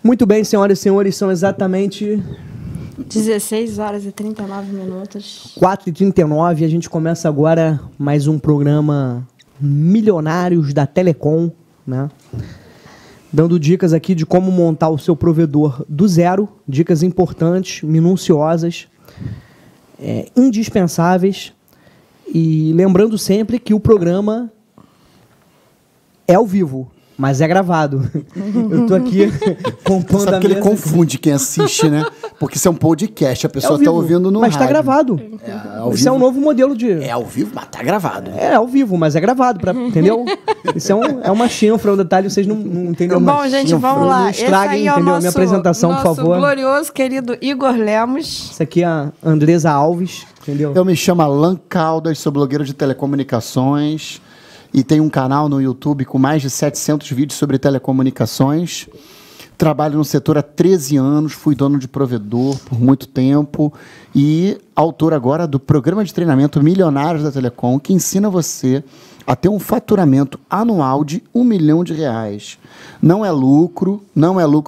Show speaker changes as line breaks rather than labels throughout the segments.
Muito bem, senhoras e senhores, são exatamente
16 horas e 39 minutos.
4h39, a gente começa agora mais um programa Milionários da Telecom, né? Dando dicas aqui de como montar o seu provedor do zero, dicas importantes, minuciosas, indispensáveis. E lembrando sempre que o programa é ao vivo, mas é gravado. Eu tô aqui compondo
Sabe
a
que ele
mesa.
confunde quem assiste, né? Porque isso é um podcast, a pessoa tá ouvindo no
mas
rádio.
tá gravado.
Ao
Isso é um
vivo.
novo modelo de...
É ao vivo, mas tá gravado.
É ao vivo, mas é gravado, entendeu? Isso é uma chinfra, um detalhe, vocês não entendem.
Bom, gente, vamos lá.
Não estraguem,
Esse aí é o
entendeu?
nosso,
Minha apresentação, por
nosso
favor.
glorioso, querido Igor Lemos.
Isso aqui é a Andresa Alves, entendeu?
Eu me chamo Alan Caldas, sou blogueiro de telecomunicações e tenho um canal no YouTube com mais de 700 vídeos sobre telecomunicações. Trabalho no setor há 13 anos, fui dono de provedor por muito tempo e autor agora do programa de treinamento Milionários da Telecom, que ensina você a ter um faturamento anual de R$1 milhão. Não é lucro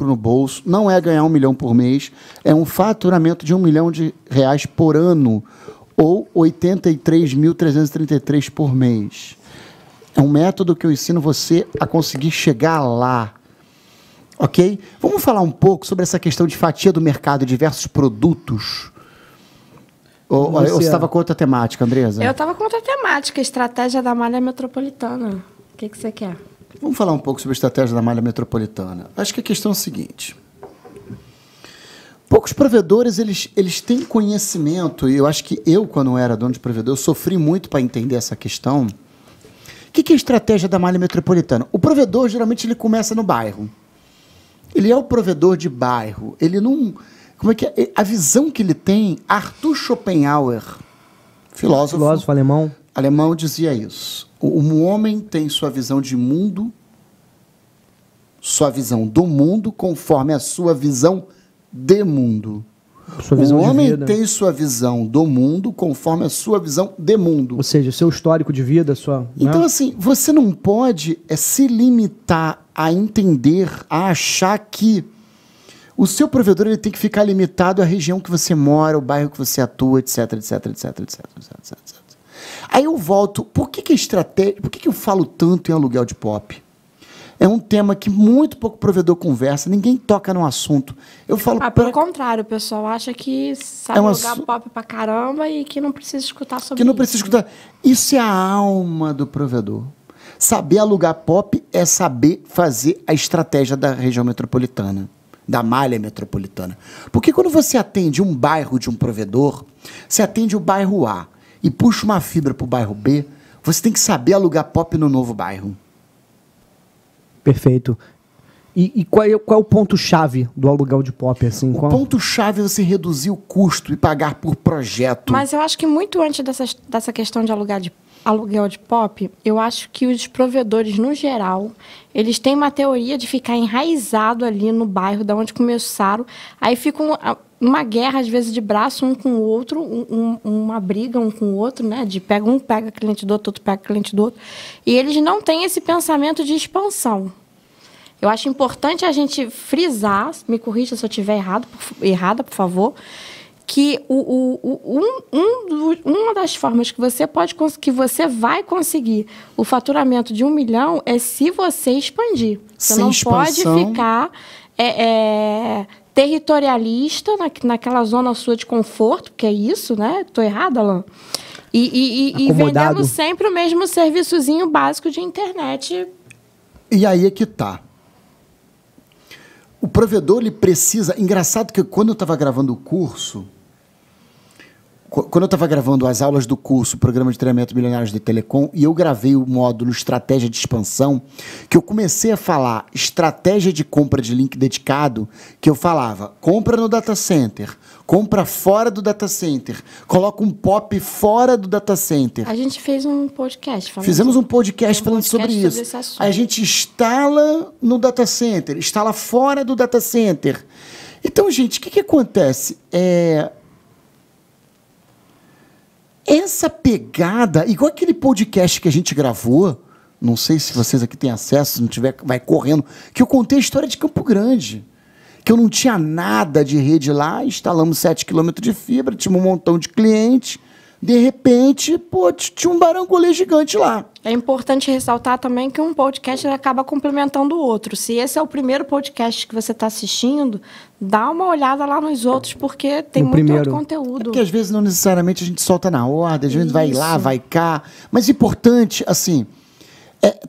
no bolso, não é ganhar R$1 milhão por mês, é um faturamento de R$1 milhão por ano ou 83.333 por mês. É um método que eu ensino você a conseguir chegar lá. Ok? Vamos falar um pouco sobre essa questão de fatia do mercado, diversos produtos. Ou você estava com outra temática, Andresa?
Eu estava com outra temática, estratégia da malha metropolitana. O que você quer?
Vamos falar um pouco sobre a estratégia da malha metropolitana. Acho que a questão é a seguinte. Poucos provedores, eles têm conhecimento, e eu acho que eu, quando era dono de provedor, eu sofri muito para entender essa questão. O que é a estratégia da malha metropolitana? O provedor, geralmente, ele começa no bairro. Ele é o provedor de bairro. Ele não... Como é que é? A visão que ele tem... Arthur Schopenhauer, filósofo alemão, dizia isso. O homem tem sua visão de mundo, sua visão do mundo, conforme a sua visão de mundo. O homem tem sua visão do mundo conforme a sua visão de mundo.
Ou seja, seu histórico de vida, sua...
Então,
né?
assim, você não pode se limitar a entender, a achar que o seu provedor ele tem que ficar limitado à região que você mora, o bairro que você atua, etc, etc, etc, etc, etc. Aí eu volto, por que eu falo tanto em aluguel de POP? É um tema que muito pouco provedor conversa, ninguém toca no assunto. Eu falo...
Pelo contrário, o pessoal acha que sabe alugar pop pra caramba e que não precisa escutar sobre isso.
Que não precisa escutar. Isso é a alma do provedor. Saber alugar pop é saber fazer a estratégia da região metropolitana, da malha metropolitana. Porque quando você atende um bairro de um provedor, você atende o bairro A e puxa uma fibra para o bairro B, você tem que saber alugar pop no novo bairro.
Perfeito. E qual é o ponto-chave do aluguel de POP? Assim,
o ponto-chave é você reduzir o custo e pagar por projeto.
Mas eu acho que muito antes dessa questão de aluguel de POP, eu acho que os provedores, no geral, eles têm uma teoria de ficar enraizado ali no bairro de onde começaram. Aí fica uma guerra, às vezes, de braço um com o outro, uma briga um com o outro, né? Um pega cliente do outro pega cliente do outro. E eles não têm esse pensamento de expansão. Eu acho importante a gente frisar, me corrija se eu estiver errada, por favor, que uma das formas que você vai conseguir o faturamento de R$1 milhão é se você expandir. Você não pode ficar territorialista naquela zona sua de conforto, porque é isso, né? Estou errada, Alan? E vendendo sempre o mesmo serviçozinho básico de internet.
E aí é que tá. O provedor, ele precisa... Engraçado que quando eu estava gravando o curso... Quando eu estava gravando as aulas do curso, Programa de Treinamento Milionários de Telecom, e eu gravei o módulo Estratégia de Expansão, que eu comecei a falar estratégia de compra de link dedicado, que eu falava, compra no data center, compra fora do data center, coloca um POP fora do data center.
A gente fez um podcast falando
Fizemos um podcast falando sobre isso. Aí a gente instala no data center, instala fora do data center. Então, gente, o que acontece? Essa pegada, igual aquele podcast que a gente gravou, não sei se vocês aqui têm acesso, se não tiver, vai correndo, que eu contei a história de Campo Grande. que eu não tinha nada de rede lá, instalamos 7 quilômetros de fibra, tinha um montão de clientes, de repente, pô, tinha um barangolê gigante lá.
É importante ressaltar também que um podcast acaba complementando o outro. Se esse é o primeiro podcast que você está assistindo, dá uma olhada lá nos outros, porque tem muito outro conteúdo.
Porque às vezes não necessariamente a gente solta na ordem, às vezes vai lá, vai cá. Mas importante, assim,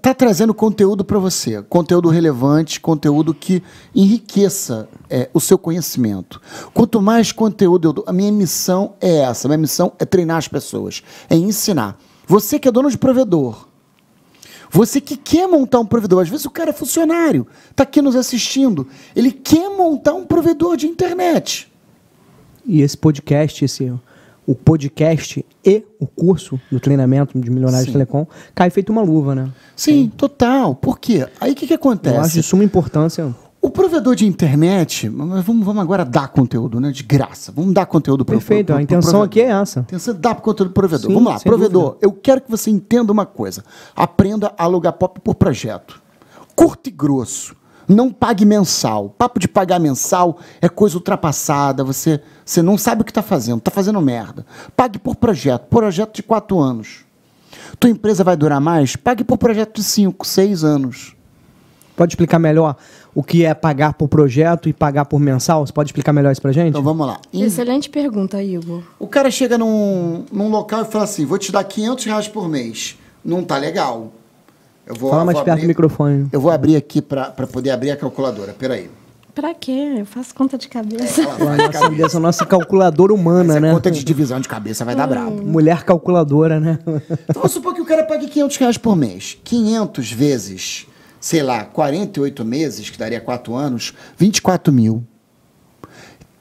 tá trazendo conteúdo para você, conteúdo relevante, conteúdo que enriqueça o seu conhecimento. Quanto mais conteúdo eu dou, a minha missão é essa, minha missão é treinar as pessoas, é ensinar. Você que é dono de provedor, você que quer montar um provedor, às vezes o cara é funcionário, está aqui nos assistindo, ele quer montar um provedor de internet.
E esse podcast, o podcast e o curso do treinamento de Milionários de Telecom cai feito uma luva, né?
Sim, total. Por quê? Aí o que acontece?
Eu acho de suma importância.
O provedor de internet, vamos agora dar conteúdo, né? De graça. Vamos dar conteúdo para o provedor.
Perfeito, a intenção aqui é essa.
A intenção é dar conteúdo para o provedor.
Sim,
vamos lá, provedor,
dúvida.
eu quero que você entenda uma coisa. Aprenda a alugar POP por projeto. Curto e grosso. Não pague mensal. Papo de pagar mensal é coisa ultrapassada. Você não sabe o que está fazendo merda. Pague por projeto de 4 anos. Tua empresa vai durar mais? Pague por projeto de 5, 6 anos.
Pode explicar melhor o que é pagar por projeto e pagar por mensal? Você pode explicar melhor isso pra gente?
Então vamos lá.
Excelente pergunta, Igor.
O cara chega num local e fala assim, vou te dar R$500 por mês. Não tá legal.
Fala mais perto do microfone.
Eu vou abrir aqui para poder abrir a calculadora. Peraí.
Pra quê? Eu faço conta de cabeça.
Essa nossa calculadora humana, né?
Conta de divisão de cabeça vai dar brabo.
Mulher calculadora, né?
Então vamos supor que o cara pague R$500 por mês. 500 vezes, sei lá, 48 meses, que daria 4 anos, 24 mil.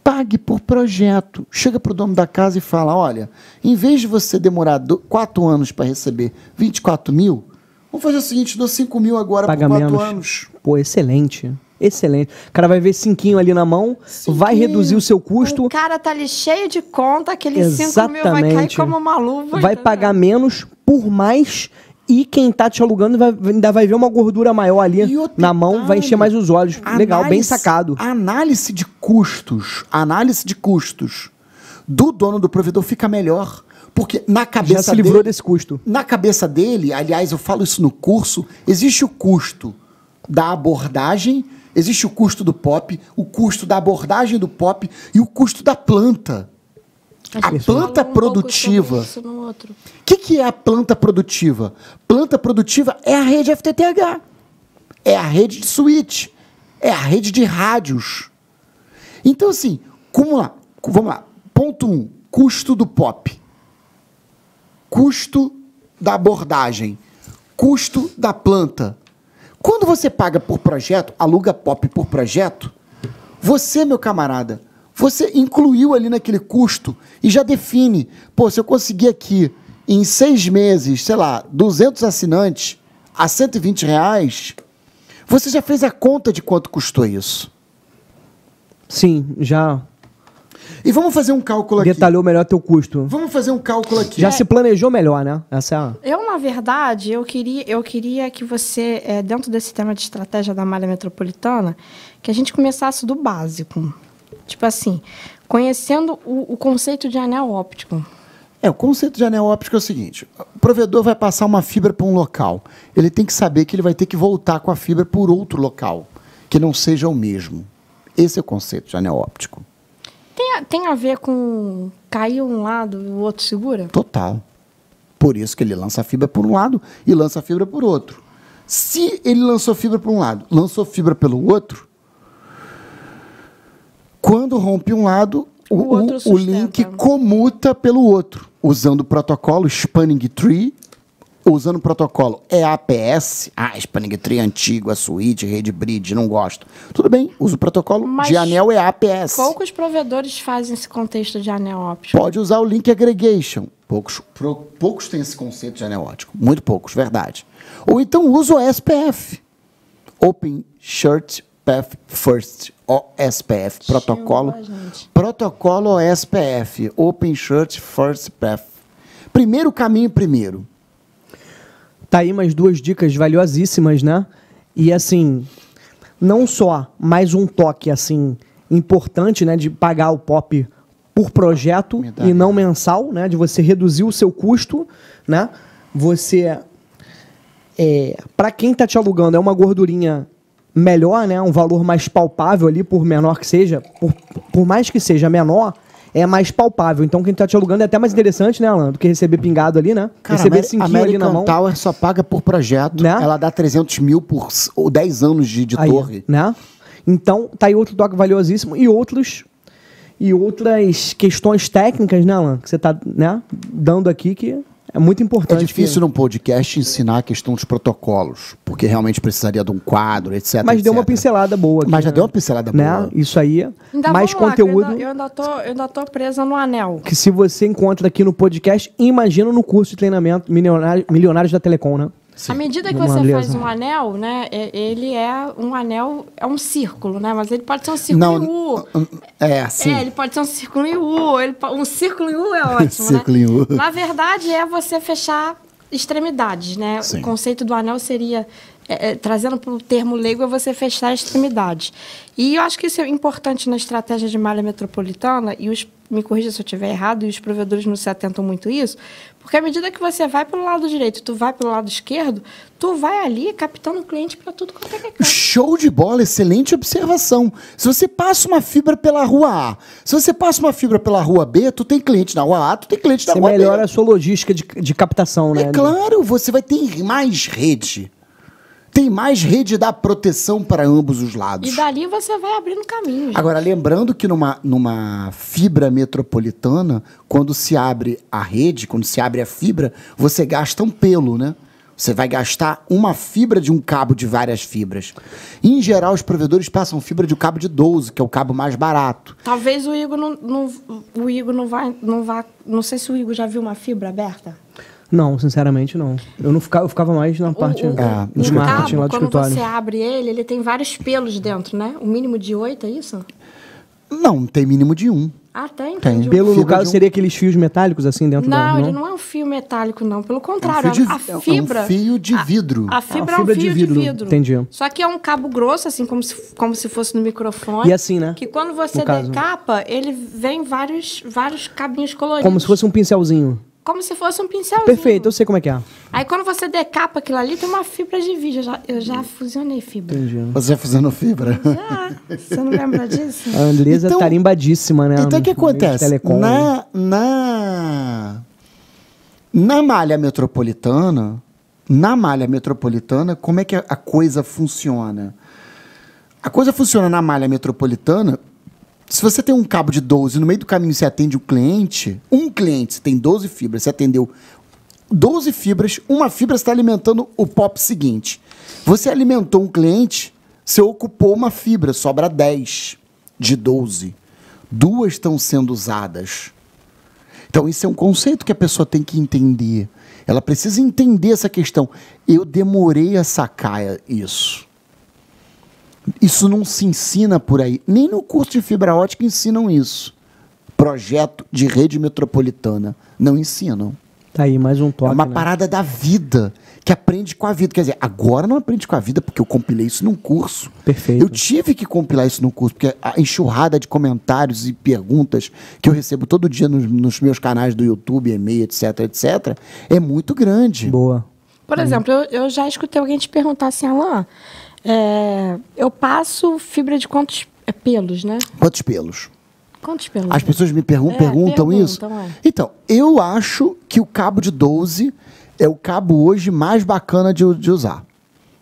Pague por projeto. Chega pro dono da casa e fala, olha, em vez de você demorar 4 anos para receber 24 mil, vamos fazer o seguinte, dou 5 mil agora por 4 anos.
Pô, excelente. Excelente. O cara vai ver 5 ali na mão, vai reduzir o seu custo.
O cara tá ali cheio de conta, aqueles 5 mil vai cair como uma luva.
Vai pagar menos por mais e quem tá te alugando ainda vai ver uma gordura maior ali na mão, vai encher mais os olhos. Legal, bem sacado.
Análise de custos do dono do provedor fica melhor. Porque na cabeça
já se livrou desse custo.
Na cabeça dele, aliás, eu falo isso no curso, existe o custo da abordagem, existe o custo do POP, o custo da abordagem do POP e o custo da planta. A planta produtiva. O que é a planta produtiva? Planta produtiva é a rede FTTH, é a rede de switch, é a rede de rádios. Então, assim, vamos lá. Ponto 1, custo do POP. Custo da abordagem, custo da planta. Quando você paga por projeto, aluga POP por projeto, você, meu camarada, você incluiu ali naquele custo e já define, pô, se eu conseguir aqui em 6 meses, sei lá, 200 assinantes a R$120, você já fez a conta de quanto custou isso?
Sim, já.
E vamos fazer um cálculo aqui.
Detalhou melhor teu custo.
Vamos fazer um cálculo aqui.
Já se planejou melhor, né? Essa é a...
Eu, na verdade, eu queria que você, dentro desse tema de estratégia da malha metropolitana, que a gente começasse do básico. Tipo assim, conhecendo o conceito de anel óptico.
O conceito de anel óptico é o seguinte, o provedor vai passar uma fibra para um local. Ele tem que saber que ele vai ter que voltar com a fibra por outro local, que não seja o mesmo. Esse é o conceito de anel óptico.
Tem a ver com cair um lado e o outro segura?
Total. Por isso que ele lança a fibra por um lado e lança a fibra por outro. Se ele lançou fibra por um lado, lançou fibra pelo outro, quando rompe um lado, o link comuta pelo outro, usando o protocolo Spanning Tree, usando o protocolo EAPS. Spanning Tree é antigo, a switch, rede bridge, não gosto. Tudo bem, usa o protocolo de anel EAPS.
Poucos provedores fazem esse contexto de anel óptico.
Pode usar o link aggregation. Poucos têm esse conceito de anel óptico. Muito poucos, verdade. Ou então usa o SPF. Open Short Path First. OSPF. Protocolo OSPF. Open Short First Path. Primeiro caminho primeiro.
Tá aí mais 2 dicas valiosíssimas, né? E assim, não só mais um toque assim importante, né, de pagar o POP por projeto e não mensal, né, de você reduzir o seu custo, né? Você, para quem está te alugando, é uma gordurinha melhor, né, um valor mais palpável ali, por menor que seja, por mais que seja menor, é mais palpável. Então, quem está te alugando é até mais interessante, né, Alan, do que receber pingado ali, né?
Cara,
receber 5 ali na mão.
American Tower só paga por projeto.
Né?
Ela dá 300 mil por 10 anos de
Aí,
torre.
né? Então, tá aí outro toque valiosíssimo e outras questões técnicas, né, Alan, que você tá, né, dando aqui, que é muito importante.
É difícil num podcast ensinar a questão dos protocolos, porque realmente precisaria de um quadro, etc.
Mas deu uma
etc.
pincelada boa aqui,
Mas já
né?
deu uma pincelada
Né?
boa.
Isso aí,
Ainda
mais
vamos lá,
conteúdo
que eu ainda tô presa no anel.
que se você encontra aqui no podcast, imagina no curso de treinamento Milionários da Telecom, né?
À medida que
Vamos
você
lá,
faz
beleza.
um anel, né, ele é um anel, é um círculo, né? Mas ele pode ser um círculo em U.
Sim.
Ele pode ser um círculo em U. Um círculo em U é ótimo,
Círculo
né?
em U.
Na verdade, é você fechar extremidades, né?
Sim.
O conceito do anel seria, trazendo para o termo leigo, é você fechar extremidades. E eu acho que isso é importante na estratégia de malha metropolitana, e me corrija se eu estiver errado, e os provedores não se atentam muito a isso, porque à medida que você vai pelo lado direito, tu vai pelo lado esquerdo, tu vai ali captando o cliente para tudo quanto é que é canto.
Show de bola, excelente observação. Se você passa uma fibra pela rua A, se você passa uma fibra pela rua B, tu tem cliente na rua A, tu tem cliente na
Você
rua B.
melhora a sua logística de captação, né?
É claro, você vai ter mais rede. Tem mais rede da proteção para ambos os lados.
E dali você vai abrindo caminho. gente.
Agora, lembrando que numa fibra metropolitana, quando se abre a rede, quando se abre a fibra, você gasta um pelo, né? Você vai gastar uma fibra de um cabo de várias fibras. Em geral, os provedores passam fibra de um cabo de 12, que é o cabo mais barato.
Talvez o Igor não vai. Não sei se o Igor já viu uma fibra aberta.
Não, sinceramente não. Eu ficava mais na parte
O
de
cabo,
marketing lá do
quando
escritório.
você abre ele tem vários pelos dentro, né? O mínimo de 8, é isso?
Não, tem mínimo de 1.
Ah, tem?
Tem.
Entendi.
Pelo, no
Fibra
caso,
de um-
seria aqueles fios metálicos assim dentro da...
Não, ele não é um fio metálico, não. Pelo contrário,
fio de-
a fibra...
é um fio de vidro.
A fibra é
fibra
um
de
fio de
vidro,
vidro.
entendi.
Só que é um cabo grosso, assim, como se fosse no microfone.
E assim, né?
Que quando você
No caso.
decapa, ele vem vários cabinhos coloridos.
Como se fosse um pincelzinho.
Como se fosse um pincelzinho.
Perfeito, eu sei como é que é.
Aí quando você decapa aquilo ali, tem uma fibra de vídeo. Eu já fusionei fibra.
Entendi.
Você já fazendo fibra.
Já. Você não lembra disso?
A Andresa
Então-
tarimbadíssima, né?
Então, o que
no meio de
acontece?
telecom.
Na malha metropolitana, como é que a coisa funciona? A coisa funciona na malha metropolitana. Se você tem um cabo de 12, no meio do caminho você atende um cliente, você tem 12 fibras, você atendeu 12 fibras, uma fibra está alimentando o POP seguinte. Você alimentou um cliente, você ocupou uma fibra, sobra 10 de 12. 2 estão sendo usadas. Então, isso é um conceito que a pessoa tem que entender. Ela precisa entender essa questão. Eu demorei a sacar isso. Isso não se ensina por aí. Nem no curso de fibra ótica ensinam isso. Projeto de rede metropolitana. Não ensinam.
Tá aí, mais um toque,
É uma
né?
parada da vida, que aprende com a vida. Quer dizer, agora não aprende com a vida, porque eu compilei isso num curso.
Perfeito.
Eu tive que compilar isso num curso, porque a enxurrada de comentários e perguntas que eu recebo todo dia nos meus canais do YouTube, e-mail, etc, etc, é muito grande.
Boa.
Por exemplo, eu já escutei alguém te perguntar assim, Alain, eu passo fibra de quantos pelos, né?
Quantos pelos?
Quantos pelos?
As pessoas me perguntam isso.
é.
Então, eu acho que o cabo de 12 é o cabo hoje mais bacana de usar.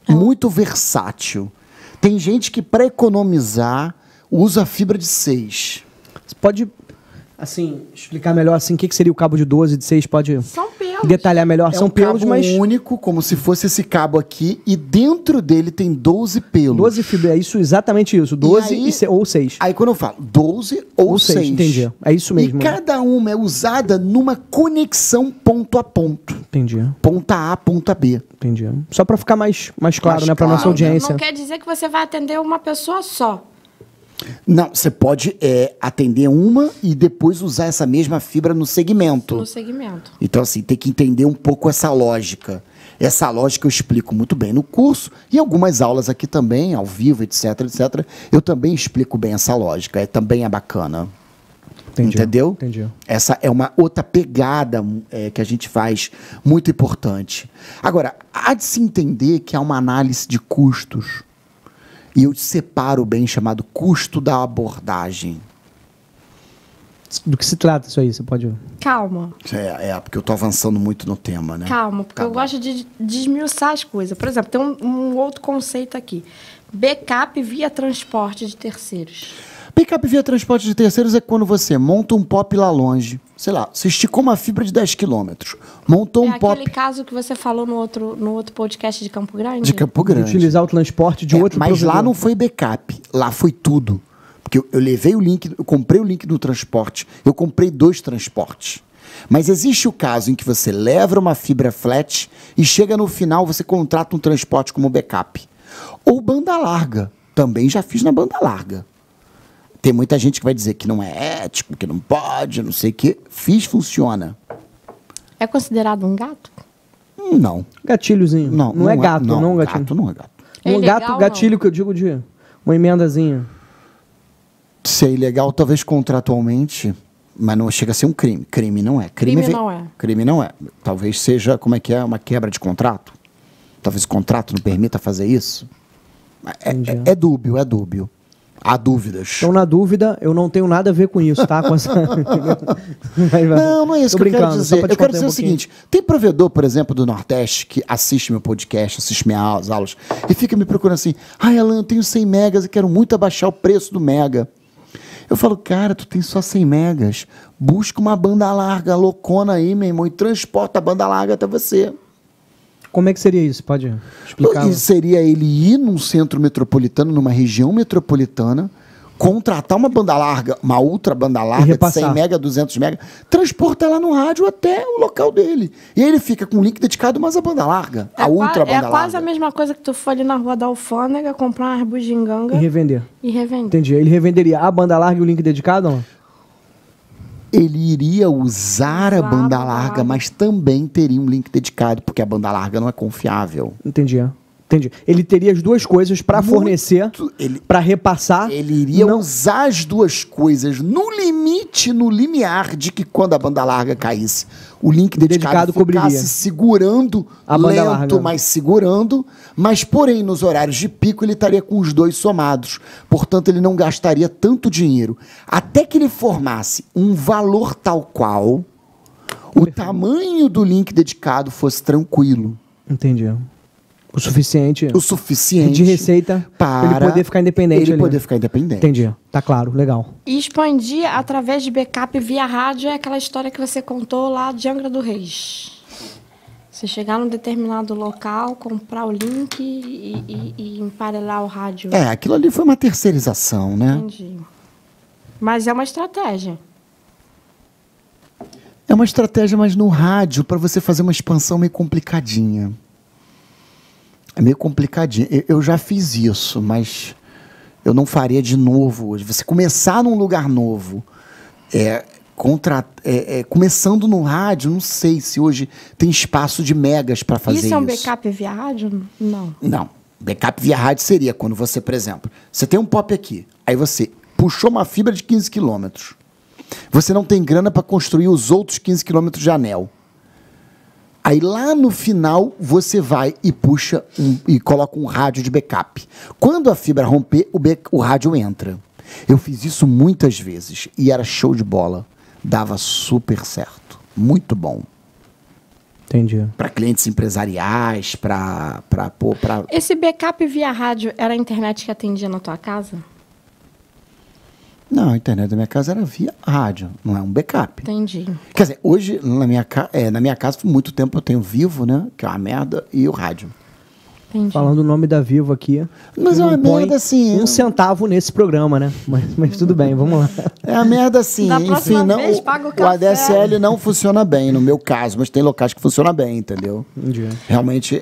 Muito versátil. Tem gente que, para economizar, usa fibra de 6.
Você pode, assim, explicar melhor assim, o que seria o cabo de 12 de 6? Pode
São pelos.
detalhar melhor?
É
São
um
pelos,
cabo
mas
único, como se fosse esse cabo aqui, e dentro dele tem 12 pelos.
12 fibras, é isso, exatamente isso. 12
aí-
ou 6.
Aí quando eu falo 12 ou
Ou 6,
6.
entendi. É isso mesmo.
E cada uma é usada numa conexão ponto a ponto.
Entendi,
Ponta A, ponta B.
entendi. Só pra ficar mais claro,
Mais
né, pra nossa
claro.
audiência.
Não quer dizer que você vai atender uma pessoa só.
Não, você pode atender uma e depois usar essa mesma fibra no segmento.
No segmento.
Então, assim, tem que entender um pouco essa lógica. Essa lógica eu explico muito bem no curso e algumas aulas aqui também, ao vivo, etc, etc. Eu também explico bem essa lógica, também é bacana.
Entendi.
Entendeu?
Entendi.
Essa é uma outra pegada que a gente faz muito importante. Agora, há de se entender que há uma análise de custos. E eu separo bem chamado custo da abordagem.
Do que se trata isso aí? Você pode...
Calma.
Porque eu estou avançando muito no tema, né?
Calma, porque eu gosto de desmiuçar as coisas. Por exemplo, tem um outro conceito aqui. Backup via transporte de terceiros.
Backup via transporte de terceiros é quando você monta um POP lá longe. Sei lá, você esticou uma fibra de 10 quilômetros. Montou um POP...
aquele caso que você falou no outro podcast de Campo Grande?
De Campo Grande.
De utilizar o transporte de outro
Mas
provedor.
lá não foi backup. Lá foi tudo. Porque eu levei o link, eu comprei o link do transporte, eu comprei 2 transportes. Mas existe o caso em que você leva uma fibra flat e chega no final, você contrata um transporte como backup. Ou banda larga. Também já fiz na banda larga. Tem muita gente que vai dizer que não é ético, que não pode, não sei o quê. Fiz, funciona.
É considerado um gato?
Não.
Gatilhozinho. Não é gato, não gatilho.
Gato não é gato.
É
Um
ilegal,
gato, gatilho
não?
que eu digo de uma emendazinha.
Se é ilegal, talvez contratualmente, mas não chega a ser um crime. Crime não é.
Crime não é.
Crime não é. Talvez seja, uma quebra de contrato. Talvez o contrato não permita fazer isso. É dúbio, é dúbio. Há dúvidas.
Então, na dúvida, eu não tenho nada a ver com isso, tá? Com essa...
Não é isso
Tô
que eu quero
brincando,
dizer.
só pra te
Eu quero
contar
dizer
um
o seguinte: tem provedor, por exemplo, do Nordeste, que assiste meu podcast, assiste minhas aulas, e fica me procurando assim: Alan, eu tenho 100 megas e quero muito abaixar o preço do mega. Eu falo, cara, tu tem só 100 megas. Busca uma banda larga, loucona aí, meu irmão, e transporta a banda larga até você.
Como é que seria isso? Pode explicar?
Isso seria ele ir num centro metropolitano, numa região metropolitana, contratar uma banda larga, uma ultra banda larga de 100 mega, 200 mega, transportar ela no rádio até o local dele. E aí ele fica com um link dedicado, mas a banda larga, a ultra banda larga.
É quase a mesma coisa que tu for ali na rua da Alfândega, comprar umas bugiganga
E revender.
Entendi.
Ele revenderia a banda larga e o link dedicado ou não?
Ele iria usar a banda larga, mas também teria um link dedicado, porque a banda larga não é confiável.
Entendi. Ele teria as duas coisas para fornecer, para repassar.
Ele iria usar as duas coisas no limite, no limiar de que quando a banda larga caísse, o link dedicado ficasse segurando,
a banda
lento,
larga.
mas segurando, mas porém nos horários de pico ele estaria com os dois somados. Portanto, ele não gastaria tanto dinheiro. Até que ele formasse um valor tal qual o tamanho do link dedicado fosse tranquilo.
Entendi. O suficiente de receita para ele poder ficar independente. Entendi. Tá claro, legal.
E expandir através de backup via rádio é aquela história que você contou lá de Angra do Reis. Você chegar num determinado local, comprar o link e emparelhar o rádio.
Aquilo ali foi uma terceirização, né?
Entendi. Mas é uma estratégia.
É uma estratégia, mas no rádio, para você fazer uma expansão meio complicadinha. É meio complicadinho. Eu já fiz isso, mas eu não faria de novo hoje. Você começar num lugar novo, começando no rádio, não sei se hoje tem espaço de megas para fazer isso.
Isso é um backup via rádio? Não.
Não. Backup via rádio seria quando você, por exemplo, você tem um POP aqui, aí você puxou uma fibra de 15 quilômetros. Você não tem grana para construir os outros 15 quilômetros de anel. Aí lá no final você vai e puxa e coloca um rádio de backup. Quando a fibra romper, o rádio entra. Eu fiz isso muitas vezes e era show de bola. Dava super certo. Muito bom.
Entendi.
Para clientes empresariais, para...
Esse backup via rádio era a internet que atendia na tua casa?
Não, a internet da minha casa era via rádio, não é um backup.
Entendi.
Quer dizer, hoje, na minha casa, por muito tempo eu tenho Vivo, né? Que é uma merda, e o rádio.
Entendi.
Falando o nome da Vivo aqui.
Mas é uma merda assim.
1 centavo nesse programa, né? Mas tudo bem, vamos lá.
É a merda assim.
Da
Enfim, não,
vez, paga o
o
café.
ADSL não funciona bem, no meu caso, mas tem locais que funciona bem, entendeu?
Entendi.
Realmente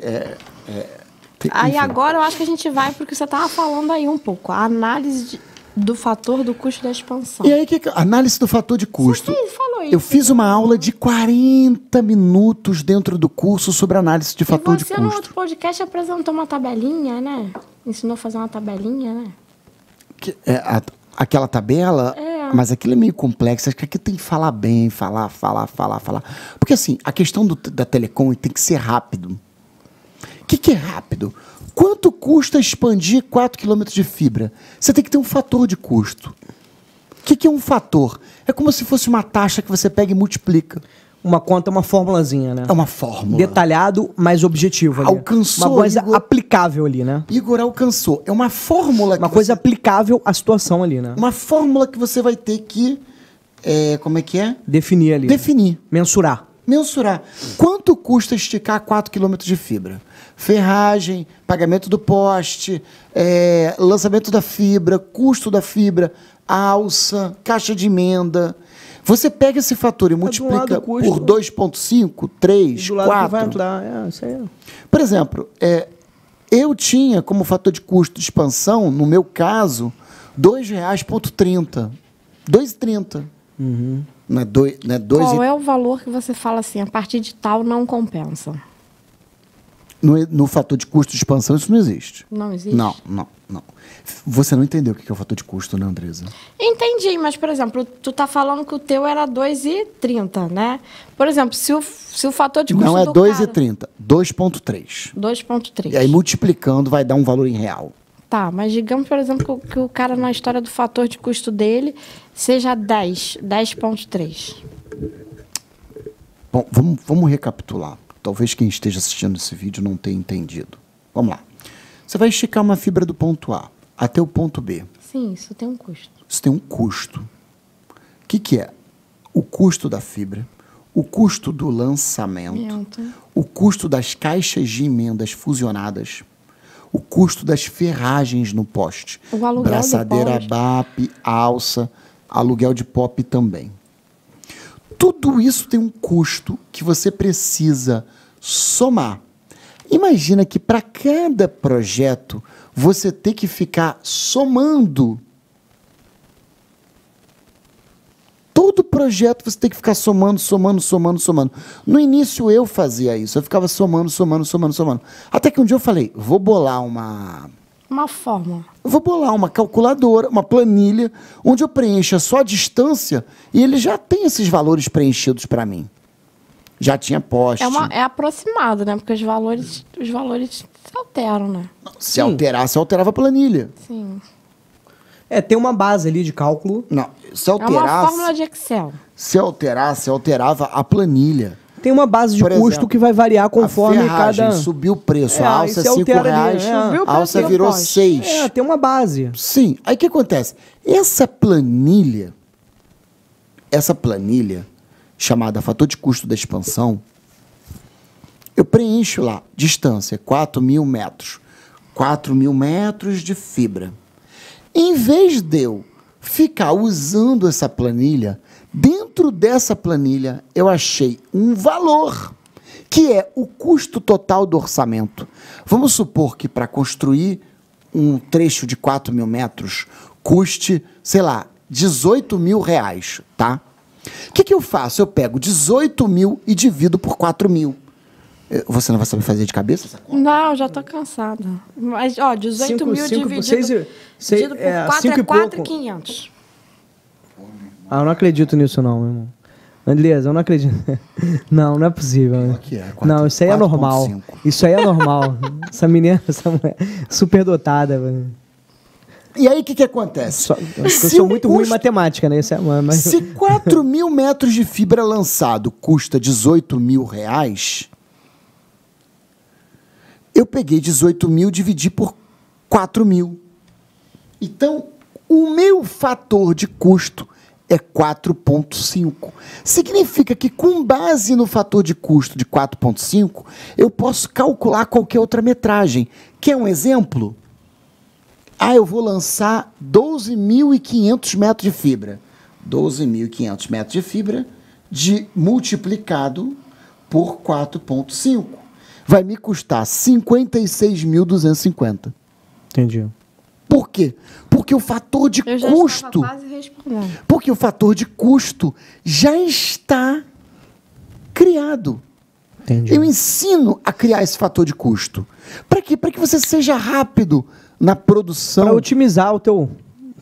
Aí agora eu acho que a gente vai porque você estava falando aí um pouco. A análise do fator do custo da expansão.
E aí, análise do fator de custo.
Você falou
Eu fiz uma aula de 40 minutos dentro do curso sobre análise de fator de
você, no
custo.
outro podcast, apresentou uma tabelinha, né? Ensinou a fazer uma tabelinha, né?
Aquela tabela,
É.
mas aquilo é meio complexo. Acho que aqui tem que falar bem, falar. Porque assim, a questão da telecom tem que ser rápido. O que é rápido? Quanto custa expandir 4 km de fibra? Você tem que ter um fator de custo. O que é um fator? É como se fosse uma taxa que você pega e multiplica.
Uma conta, uma formulazinha, né?
É uma fórmula.
Detalhado, mas objetivo ali.
Alcançou,
uma coisa
Igor.
aplicável ali, né?
Igor alcançou. É uma fórmula.
Uma coisa aplicável à situação ali, né?
Uma fórmula que você vai ter que... como é que é?
Definir ali.
Definir.
Mensurar.
Mensurar. Quanto custa esticar 4 km de fibra? Ferragem, pagamento do poste, lançamento da fibra, custo da fibra, alça, caixa de emenda. Você pega esse fator e multiplica por 2,5, 3,
do lado
4.
que vai entrar. Isso aí.
Por exemplo, eu tinha como fator de custo de expansão, no meu caso, R$ 2,30. 2,30.
Uhum.
Não é dois,
Qual é o valor que você fala assim, a partir de tal não compensa?
No fator de custo de expansão, isso não existe.
Não existe?
Não. Você não entendeu o que é o fator de custo, né, Andresa?
Entendi, mas, por exemplo, tu tá falando que o teu era 2,30, né? Por exemplo, se o fator de custo
Não é
do
2,30, 2,3.
2,3.
E aí, multiplicando, vai dar um valor em real.
Tá, mas digamos, por exemplo, que o cara, na história do fator de custo dele, seja 10,3.
Bom, vamos recapitular. Talvez quem esteja assistindo esse vídeo não tenha entendido. Vamos lá. Você vai esticar uma fibra do ponto A até o ponto B.
Sim, isso tem um custo.
Isso tem um custo. O que é? O custo da fibra, o custo do lançamento, o custo das caixas de emendas fusionadas, o custo das ferragens no poste.
O aluguel
braçadeira
do poste.
BAP, alça, aluguel de POP também. Tudo isso tem um custo que você precisa somar. Imagina que para cada projeto você tem que ficar somando. Todo projeto você tem que ficar somando. No início eu fazia isso, eu ficava somando. Até que um dia eu falei, vou bolar uma
fórmula.
Vou bolar uma calculadora, uma planilha, onde eu preencha só a distância e ele já tem esses valores preenchidos para mim. Já tinha poste.
É aproximado, né? Porque os valores se alteram, né?
Se alterasse, alterava a planilha.
Sim.
Tem uma base ali de cálculo.
Não, se alterasse...
É uma fórmula de Excel.
Se alterasse, alterava a planilha.
Tem uma base de
Por
custo
exemplo,
que vai variar conforme
a ferragem
cada...
subiu o preço. A alça é
se
R$5,
altera ali,
Subiu o
a alça
preço do
virou
poste.
6.
tem uma base.
Sim. Aí o que acontece? Essa planilha, chamada fator de custo da expansão, eu preencho lá, distância, 4.000 metros. 4.000 metros de fibra. Em vez de eu ficar usando essa planilha, dentro dessa planilha eu achei um valor, que é o custo total do orçamento. Vamos supor que para construir um trecho de 4.000 metros custe, sei lá, R$18.000, tá? O que eu faço? Eu pego 18.000 e divido por 4.000. Você não vai saber fazer de cabeça essa conta?
Não, já tô cansada. Mas, ó, 18 mil dividido por 4
cinco
é
e pouco.
4.500.
Eu não acredito nisso não, meu irmão. Andresa, eu não acredito. Não é possível. Né?
Que é,
Não, isso aí é normal.
4,5.
Isso aí é normal. Essa mulher, superdotada. Velho.
E aí, o que acontece?
Acho que eu sou muito ruim em matemática, né?
Se 4.000 metros de fibra lançado custa R$18.000, eu peguei 18.000 e dividi por 4.000. Então, o meu fator de custo é 4,5. Significa que, com base no fator de custo de 4,5, eu posso calcular qualquer outra metragem. Quer um exemplo? Eu vou lançar 12.500 metros de fibra. 12.500 metros de fibra multiplicado por 4,5. Vai me custar 56.250.
Entendi.
Por quê? Porque o fator de
Eu já
custo...
estava quase respondendo.
Porque o fator de custo já está criado.
Entendi.
Eu ensino a criar esse fator de custo. Para quê? Para que você seja rápido na produção.
Para otimizar o teu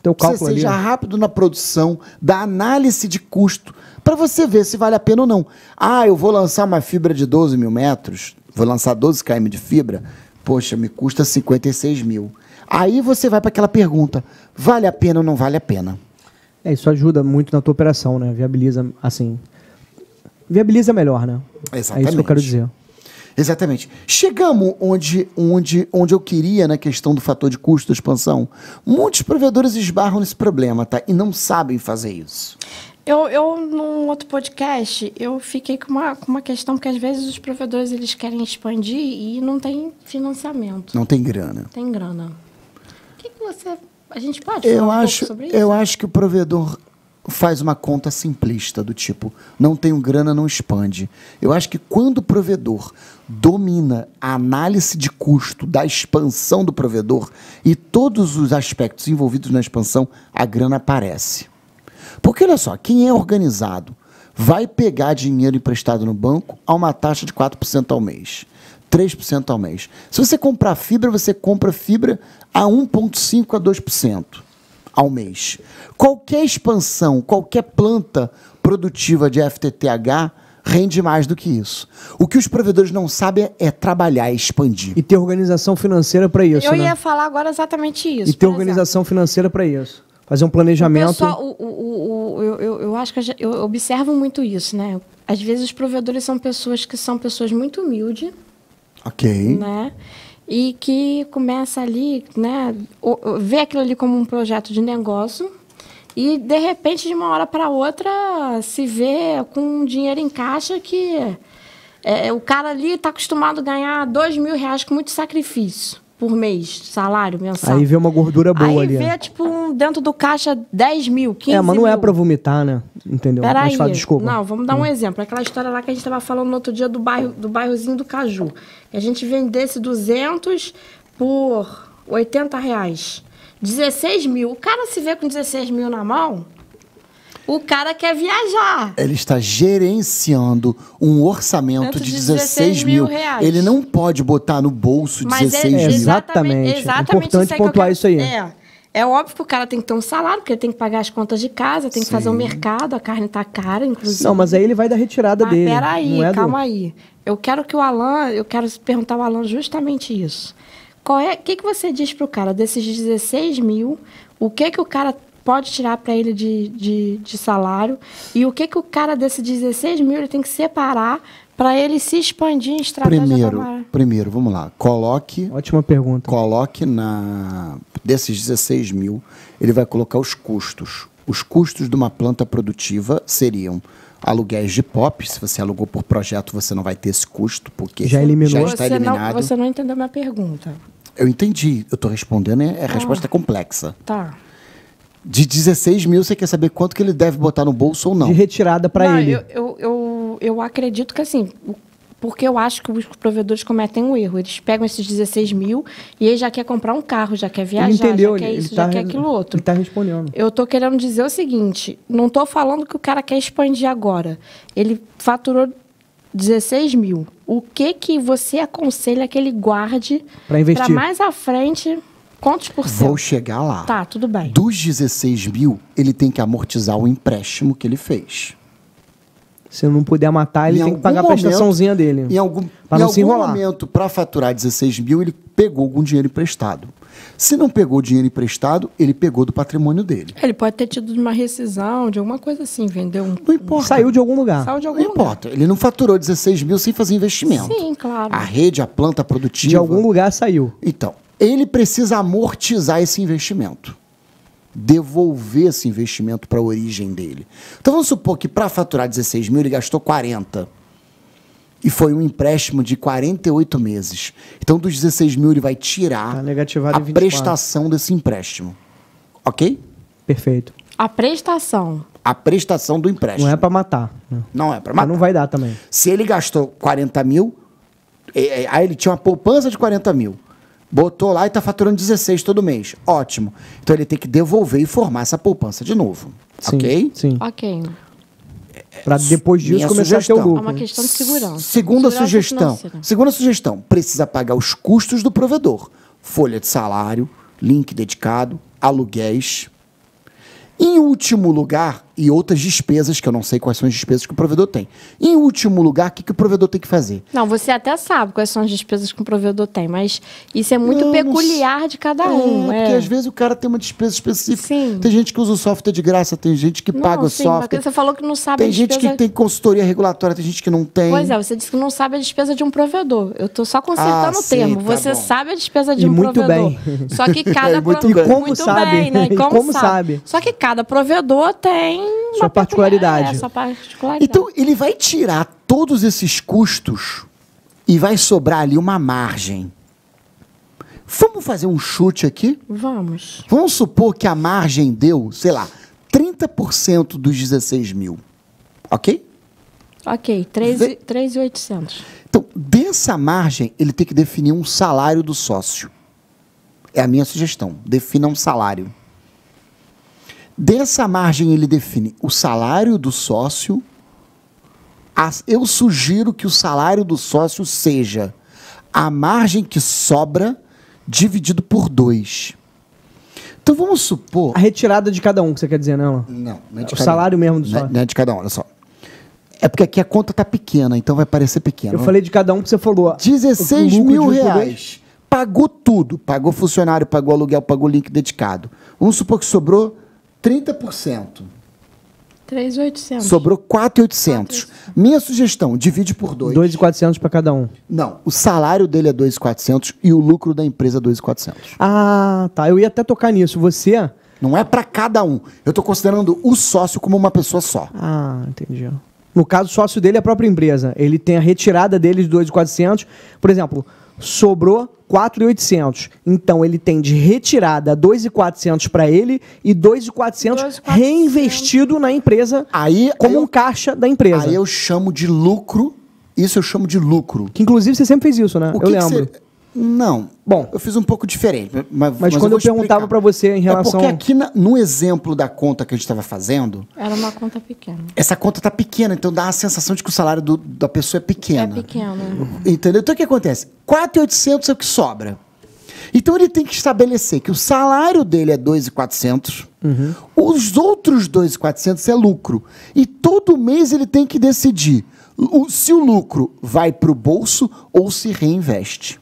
Você
cálculo ali.
seja
né?
rápido na produção, da análise de custo, para você ver se vale a pena ou não. Ah, eu vou lançar uma fibra de 12 mil metros, vou lançar 12 km de fibra, poxa, me custa 56 mil. Aí você vai para aquela pergunta, vale a pena ou não vale a pena?
Isso ajuda muito na tua operação, né? Viabiliza, assim... Viabiliza melhor, né?
Exatamente.
É isso que eu quero dizer.
Exatamente. Chegamos onde eu queria na questão do fator de custo da expansão. Muitos provedores esbarram nesse problema, tá? E não sabem fazer isso.
Eu num outro podcast, eu fiquei com uma questão, porque às vezes os provedores eles querem expandir e não tem financiamento.
Não tem grana.
Tem grana. O que você... A gente pode falar um pouco sobre isso?
Eu acho que o provedor faz uma conta simplista, do tipo, não tenho grana, não expande. Eu acho que quando o provedor domina a análise de custo da expansão do provedor e todos os aspectos envolvidos na expansão, a grana aparece. Porque, olha só, quem é organizado vai pegar dinheiro emprestado no banco a uma taxa de 4% ao mês, 3% ao mês. Se você comprar fibra, você compra fibra a 1,5% a 2% ao mês. Qualquer expansão, qualquer planta produtiva de FTTH rende mais do que isso. O que os provedores não sabem é trabalhar, é expandir.
E ter organização financeira para isso,
Eu
né?
ia falar agora exatamente isso.
E ter
por
organização financeira para isso. Fazer um
exemplo.
planejamento.
Eu acho que eu observo muito isso, né? Às vezes os provedores são pessoas que são pessoas muito humildes,
Ok.
né? E que começa ali, né? Vê aquilo ali como um projeto de negócio e, de repente, de uma hora para outra, se vê com um dinheiro em caixa que o cara ali está acostumado a ganhar R$2.000 com muito sacrifício por mês, salário mensal.
Aí vê uma gordura boa
Aí
ali.
vê, dentro do caixa 10 mil, 15 mil.
Mas não é para vomitar, né? Entendeu?
Peraí.
Mas fala, desculpa.
Não, vamos dar um exemplo. Aquela história lá que a gente estava falando no outro dia do bairrozinho do Caju. Que a gente vendesse 200 por R$80. 16 mil. O cara se vê com 16 mil na mão, o cara quer viajar.
Ele está gerenciando um orçamento
Dentro
de
de
16 mil.
R$16.000.
Ele não pode botar no bolso
Mas
16 mil.
Exatamente. É importante
isso aí que eu
pontuar
quero-
isso aí.
É óbvio que o cara tem que ter um salário, porque ele tem que pagar as contas de casa, tem que fazer o mercado, a carne tá cara, inclusive.
Não, mas aí ele vai da retirada
Mas
dele.
peraí,
não é
calma aí. Eu quero perguntar ao Alan justamente isso. O que você diz pro cara desses 16 mil? O que o cara pode tirar para ele de salário? E o que o cara desses 16 mil ele tem que separar para ele se expandir em estratégia
Primeiro, vamos lá. Coloque
Ótima pergunta.
desses 16 mil, ele vai colocar os custos. Os custos de uma planta produtiva seriam aluguéis de POP. Se você alugou por projeto, você não vai ter esse custo, porque
Já eliminou.
está eliminado.
Você não entendeu minha pergunta.
Eu entendi. Eu estou respondendo, a resposta é complexa.
Tá.
De 16 mil, você quer saber quanto que ele deve botar no bolso ou não?
De retirada para
Não,
ele.
Eu acredito que assim, porque eu acho que os provedores cometem um erro. Eles pegam esses 16 mil e ele já quer comprar um carro, já quer viajar,
Ele entendeu,
já quer
ele
isso,
tá
já quer aquilo outro.
Ele está respondendo.
Eu tô querendo dizer o seguinte, não tô falando que o cara quer expandir agora. Ele faturou 16 mil. O que você aconselha que ele guarde
Para investir.
para mais à frente, quantos por cento?
Vou chegar lá.
Tá, tudo bem.
Dos 16 mil, ele tem que amortizar o empréstimo que ele fez.
Se não puder matar, ele
Em
tem que pagar a
algum
prestaçãozinha dele.
Em algum
enrolar.
momento, para faturar 16 mil, ele pegou algum dinheiro emprestado. Se não pegou dinheiro emprestado, ele pegou do patrimônio dele.
Ele pode ter tido uma rescisão, de alguma coisa assim, vendeu um...
Não importa.
Saiu de algum lugar.
Saiu de algum
Não
lugar.
importa. Ele não faturou 16 mil sem fazer investimento.
Sim, claro.
A rede, a planta produtiva.
De algum lugar saiu.
Então, ele precisa amortizar esse investimento. Devolver esse investimento para a origem dele. Então, vamos supor que para faturar 16 mil, ele gastou 40. E foi um empréstimo de 48 meses. Então, dos 16 mil, ele vai tirar
Tá negativado
a
em 24.
prestação desse empréstimo. Ok?
Perfeito.
A prestação.
A prestação do empréstimo.
Não é para matar. Né?
Não é para
Mas
matar.
não vai dar também.
Se ele gastou 40 mil, aí ele tinha uma poupança de 40 mil. Botou lá e está faturando 16 todo mês. Ótimo. Então ele tem que devolver e formar essa poupança de novo.
Sim,
Ok?
Sim.
Ok.
Para depois disso
Minha
começar
sugestão.
a ter o
É
lucro.
uma questão de segurança.
Segunda
Segurança
sugestão.
financeira.
Segunda sugestão. Precisa pagar os custos do provedor. Folha de salário, link dedicado, aluguéis. Em último lugar, e outras despesas, que eu não sei quais são as despesas que o provedor tem. Em último lugar, o que o provedor tem que fazer?
Não, você até sabe quais são as despesas que o provedor tem, mas isso é muito
Não,
peculiar de cada um.
Porque às vezes o cara tem uma despesa específica.
Sim.
Tem gente que usa o software de graça, tem gente que paga o
sim,
software.
mas você falou que não sabe
Tem
a
gente
despesa...
que tem consultoria regulatória, tem gente que não tem.
Pois é, você disse que não sabe a despesa de um provedor. Eu estou só consertando o
sim,
termo.
tá
Você
bom.
sabe a despesa de
E
um
muito
provedor.
bem.
Só que cada
Muito
bem. E como
muito
sabe?
bem, né?
E como sabe?
Só que cada provedor tem
Sua particularidade.
Sua particularidade.
Então, ele vai tirar todos esses custos e vai sobrar ali uma margem. Vamos fazer um chute aqui?
Vamos.
Vamos supor que a margem deu, sei lá, 30% dos 16 mil. Ok?
Ok, 3.800.
Então, dessa margem, ele tem que definir um salário do sócio. É a minha sugestão. Defina um salário. Dessa margem, ele define o salário do sócio. Eu sugiro que o salário do sócio seja a margem que sobra dividido por 2. Então, vamos supor...
A retirada de cada um, que você quer dizer, não?
Não é de
O
cada
salário
um.
mesmo do
Não é-
sócio.
Não é de cada um, olha só. É porque aqui a conta está pequena, então vai parecer pequena.
Eu falei de cada um que você falou.
16
o lucro
mil
dividido por dois.
reais. Pagou tudo. Pagou funcionário, pagou aluguel, pagou link dedicado. Vamos supor que sobrou 30%.
3.800.
Sobrou 4.800. Minha sugestão, divide por 2.
2.400 para cada um.
Não, o salário dele é 2.400 e o lucro da empresa é 2.400.
Ah, tá. Eu ia até tocar nisso. Você...
Não é para cada um. Eu estou considerando o sócio como uma pessoa só.
Ah, entendi. No caso, o sócio dele é a própria empresa. Ele tem a retirada dele de 2.400. Por exemplo, sobrou 4.800. Então, ele tem de retirada 2.400 para ele e 2.400 reinvestido na empresa como um caixa da empresa.
Aí eu chamo de lucro. Isso eu chamo de lucro.
Que, inclusive, você sempre fez isso, né?
O
Eu
que que
lembro.
você- Não.
Bom.
Eu fiz um pouco diferente. Mas
Mas quando
vou
eu perguntava
explicar.
para você em relação...
É porque aqui no exemplo da conta que a gente estava fazendo,
Era uma conta pequena.
essa conta tá pequena, então dá a sensação de que o salário da pessoa é pequeno.
É pequena.
Entendeu? Então o que acontece? 4.800 é o que sobra. Então ele tem que estabelecer que o salário dele é 2.400, os outros 2.400 é lucro. E todo mês ele tem que decidir se o lucro vai para o bolso ou se reinveste.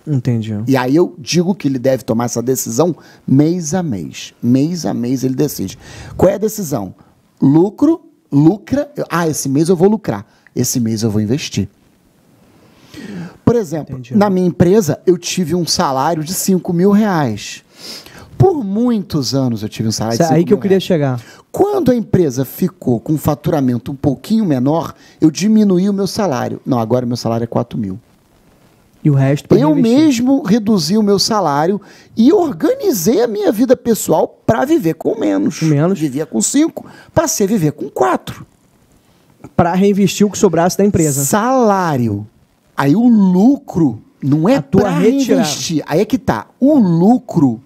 Entendi.
E aí eu digo que ele deve tomar essa decisão mês a mês. Mês a mês ele decide. Qual é a decisão? Lucra. Esse mês eu vou lucrar. Esse mês eu vou investir. Por exemplo,
Entendi.
na minha empresa, eu tive um salário de 5 mil reais. Por muitos anos eu tive um salário de 5
Aí
mil
que eu queria
reais.
chegar.
Quando a empresa ficou com um faturamento um pouquinho menor, eu diminuí o meu salário. Não, agora o meu salário é 4 mil.
E o resto para
Eu
reinvestir.
mesmo reduzi o meu salário e organizei a minha vida pessoal para viver com menos.
Com menos.
Vivia com 5, passei a viver com 4.
Para reinvestir o que sobrasse da empresa.
Salário. Aí o lucro não é
A tua
para
retirada.
reinvestir. Aí é que tá. O lucro,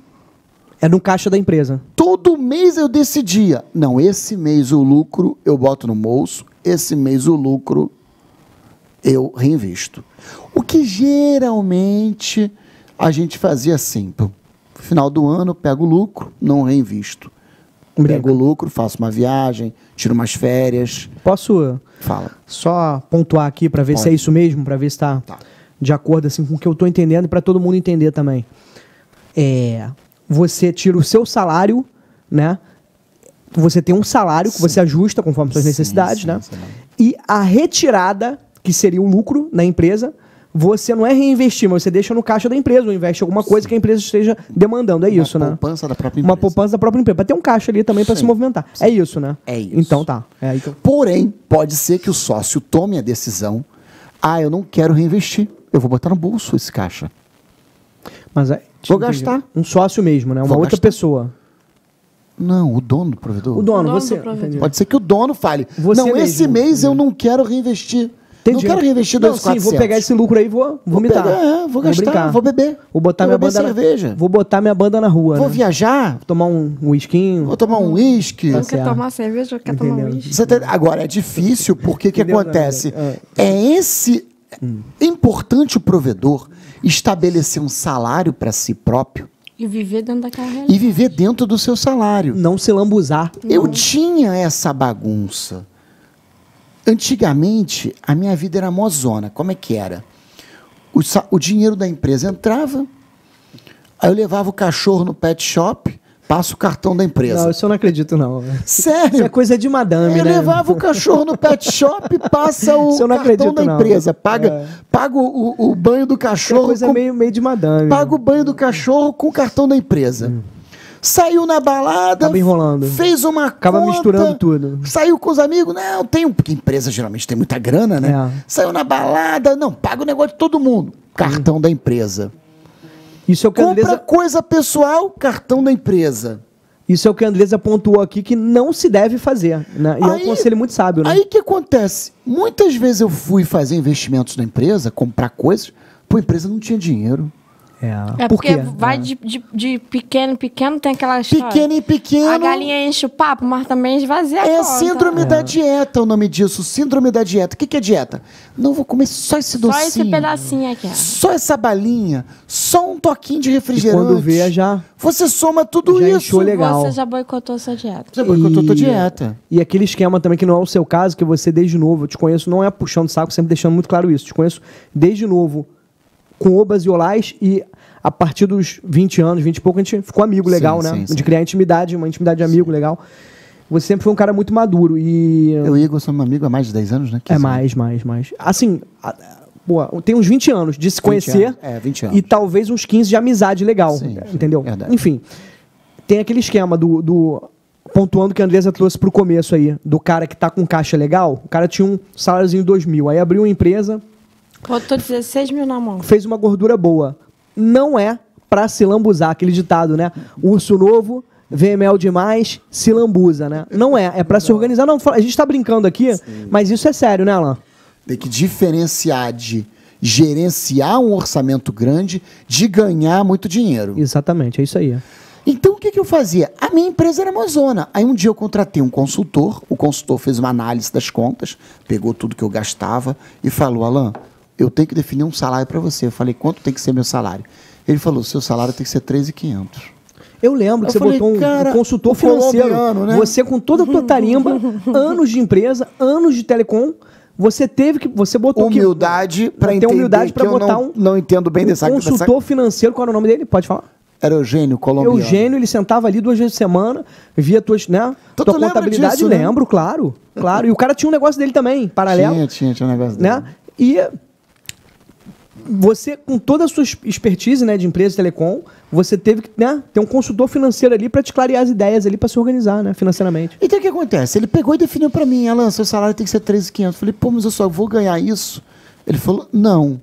É no caixa da empresa.
todo mês eu decidia. Não, esse mês o lucro eu boto no bolso, esse mês o lucro eu reinvisto. O que geralmente a gente fazia assim. No final do ano eu pego o lucro, não reinvisto. Pego o lucro, faço uma viagem, tiro umas férias.
Posso
Fala.
só pontuar aqui para ver se é
Pode.
isso mesmo, para ver se está
Tá.
de acordo assim, com o que eu estou entendendo e para todo mundo entender também. Você tira o seu salário, né? Você tem um salário que você ajusta conforme suas necessidades,
sim,
né?
sim.
E a retirada, que seria o lucro na empresa, você não é reinvestir, mas você deixa no caixa da empresa ou investe em alguma coisa que a empresa esteja demandando. É isso,
Uma
né?
poupança da própria
Uma
empresa.
poupança da própria empresa. Para ter um caixa ali também para
Sim.
se movimentar. É isso, né?
É isso.
Então tá. Então.
Porém, pode ser que o sócio tome a decisão. Eu não quero reinvestir. Eu vou botar no bolso esse caixa.
Mas
Vou gastar.
Um sócio mesmo, né? Uma
Vou
outra
gastar.
pessoa.
Não, o dono do provedor.
O dono,
O dono
você.
do provedor.
Entendi.
Pode ser que o dono fale.
Você
não, esse
mesmo.
mês eu não quero reinvestir.
Entendi.
Não quero reinvestir
Não,
2.400.
sim, vou pegar esse lucro aí e vou mitar.
Vou gastar,
brincar.
vou beber.
Vou botar minha banda
cerveja.
Vou botar minha banda na rua,
Vou
né?
viajar,
Vou tomar um whiskinho.
vou tomar um uísque.
Não
certo.
quer tomar cerveja, quer tomar
Entendeu?
uísque.
Agora, é difícil porque o que
Entendeu,
acontece?
né?
É importante o provedor estabelecer um salário para si próprio
E viver dentro daquela realidade.
e viver dentro do seu salário.
Não se lambuzar.
Eu tinha essa bagunça. Antigamente, a minha vida era mozona. Como é que era? O dinheiro da empresa entrava, aí eu levava o cachorro no pet shop, passo o cartão da empresa.
Não, isso eu não acredito, não.
Sério?
Isso é coisa de madame,
Eu
né?
levava o cachorro no pet shop, passa o
Isso eu não
cartão
acredito,
da
não.
empresa, paga o banho do
Isso é
cachorro,
coisa meio de madame.
paga o banho do cachorro com o cartão da empresa. Saiu na balada,
Acaba enrolando.
fez uma
Acaba
conta,
misturando tudo.
Saiu com os amigos, não, porque empresa geralmente tem muita grana, né?
É.
Saiu na balada, não, paga o negócio de todo mundo. Cartão da empresa.
Isso é o que a
Compra
Andresa,
coisa pessoal, cartão da empresa.
isso é o que a Andresa pontuou aqui que não se deve fazer, né? E é um
Aí-
conselho muito sábio, né?
Aí o que acontece? Muitas vezes eu fui fazer investimentos na empresa, comprar coisas, pô, a empresa não tinha dinheiro.
É
Por
porque
quê?
vai de pequeno em pequeno, tem aquela história.
Pequeno em pequeno.
A galinha enche o papo, mas também esvazia a
É
conta.
síndrome da dieta o nome disso, síndrome da dieta. O que é dieta? Não vou comer só esse
Só
docinho.
esse pedacinho aqui, ó.
Só essa balinha, só um toquinho de
E
refrigerante.
quando vê, já
Você soma tudo
já
isso.
encheu legal.
Você já boicotou sua dieta.
Você boicotou tua dieta.
E aquele esquema também que não é o seu caso, que você desde novo, eu te conheço, não é puxando saco, sempre deixando muito claro isso. Te conheço desde novo com obas e olás e a partir dos 20 anos, 20 e pouco, a gente ficou amigo legal,
Sim,
né?
sim, sim.
De criar intimidade, uma intimidade de amigo legal. Você sempre foi um cara muito maduro e...
Eu e o Igor somos amigos há mais de 10 anos, né?
É mais. Assim, pô, tem uns 20 anos de se
20
conhecer.
anos. É, 20 anos.
E talvez uns 15 de amizade legal.
Sim,
entendeu?
verdade.
Enfim, tem aquele esquema do pontuando que a Andresa trouxe pro começo aí, do cara que tá com caixa legal, o cara tinha um saláriozinho de 2.000, aí abriu uma empresa,
Botou 16 mil na mão.
fez uma gordura boa. Não é pra se lambuzar, aquele ditado, né? Urso novo, vê mel demais, se lambuza, né? Não é, é pra se organizar. Não, a gente tá brincando aqui, mas isso é sério, né, Alan?
Tem que diferenciar de gerenciar um orçamento grande de ganhar muito dinheiro.
Exatamente, é isso aí.
Então, o que eu fazia? A minha empresa era Amazona. Aí, um dia eu contratei um consultor. O consultor fez uma análise das contas, pegou tudo que eu gastava e falou, Alan, eu tenho que definir um salário para você. Eu falei, quanto tem que ser meu salário? Ele falfalou, seu salário tem que ser 3.500.
Eu lembro que
Eu
você
falei,
botou um
cara,
consultor
o
financeiro.
colombiano, né?
Você com toda a tua tarimba, anos de empresa, anos de telecom, você teve que. Você botou
Humildade para
ter
entender
humildade
que
pra
eu
botar
não entendo bem dessa
consultor financeiro, qual era o nome dele? Pode falar?
Era Eugênio, colombiano.
Eugênio, ele sentava ali 2 vezes por semana, via tuas, né,
Tu
tua
lembra
contabilidade,
disso, né?
lembro, claro. Claro. E o cara tinha um negócio dele também, paralelo.
Tinha um negócio
Né?
dele.
E você, com toda a sua expertise, né, de empresa de telecom, você teve que, né, ter um consultor financeiro ali para te clarear as ideias ali para se organizar, né, financeiramente.
Então o que acontece? Ele pegou e definiu para mim, Alan, seu salário tem que ser 13.500. Eu falei, pô, mas eu só vou ganhar isso? Ele falou, não.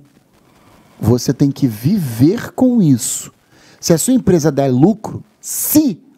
Você tem que viver com isso. Se a sua empresa der lucro,